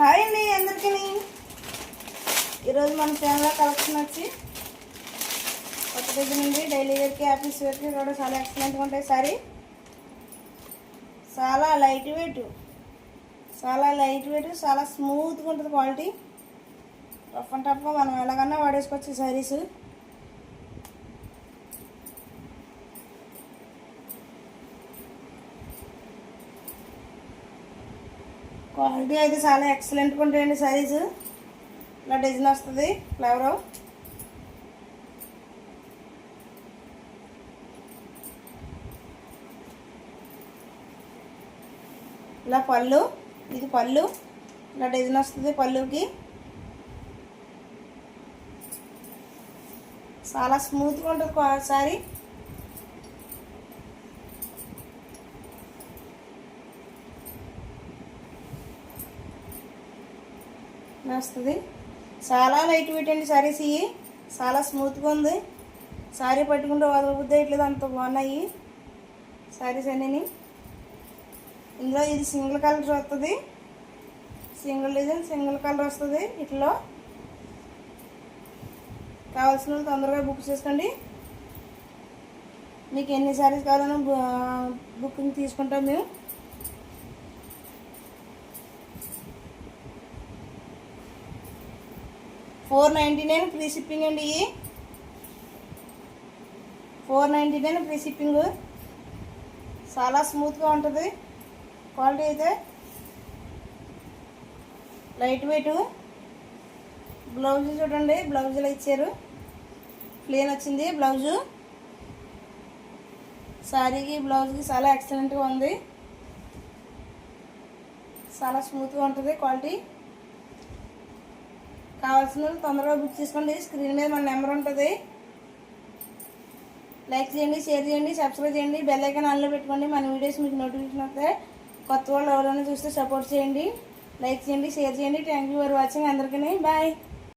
Hi అండి అందరికీ. ఈరోజు మన ఛానల్లో కలెక్షన్ వచ్చి కొత్త డిజైన్ నుండి డైలీ వేర్కి ఆఫీస్ వేర్కి కూడా చాలా ఎక్సలెంట్గా ఉంటాయి. సారీ చాలా లైట్ వెయిట్, చాలా స్మూత్గా ఉంటుంది. క్వాలిటీ రఫ్ అండ్ టఫ్గా మనం ఎలాగన్నా వాడేసుకోవచ్చు. సారీస్ క్వాలిటీ అయితే చాలా ఎక్సలెంట్గా ఉంటాయండి. సారీస్ ఇలా డిజైన్ వస్తుంది. ఫ్లవరు ఇలా పళ్ళు, ఇది పళ్ళు ఇలా డిజైన్ వస్తుంది. పళ్ళుకి చాలా స్మూత్గా ఉంటుంది సారీ. వస్తుంది. చాలా లైట్ వెయిట్ అండి సారీస్. ఇవి చాలా స్మూత్గా ఉంది. సారీ పట్టుకుంటే వదలబుద్ధి అయ్యట్లేదు, అంత బాగున్నాయి సారీస్ అన్నీ. ఇందులో ఇది సింగిల్ కలర్ వస్తుంది, సింగిల్ డిజైన్ సింగిల్ కలర్ వస్తుంది. ఇట్లో కావాల్సిన వాళ్ళు తొందరగా బుక్ చేసుకోండి. మీకు ఎన్ని సారీస్ కావాలన్నా బుకింగ్ తీసుకుంటాం మేము. $499 ఫ్రీ షిప్పింగ్ అండి. ఇవి $499 ఫ్రీ షిప్పింగ్. చాలా స్మూత్గా ఉంటుంది. క్వాలిటీ అయితే లైట్ వెయిట్. బ్లౌజ్ చూడండి, బ్లౌజులు ఇచ్చారు. ప్లేన్ వచ్చింది బ్లౌజు. శారీకి బ్లౌజ్కి చాలా ఎక్సలెంట్గా ఉంది. చాలా స్మూత్గా ఉంటుంది క్వాలిటీ. కావాల్సిన తొందరగా బుక్ చేసుకోండి. స్క్రీన్ మీద మన నెంబర్ ఉంటుంది. లైక్ చేయండి, షేర్ చేయండి, సబ్స్క్రైబ్ చేయండి, బెల్ ఐకాన్ ఆన్లో పెట్టుకోండి. మన వీడియోస్ మీకు నోటిఫికేషన్ వస్తే కొత్త వాళ్ళు ఎవరైనా చూస్తే సపోర్ట్ చేయండి. లైక్ చేయండి, షేర్ చేయండి. Thank you for watching. అందరికీ బాయ్.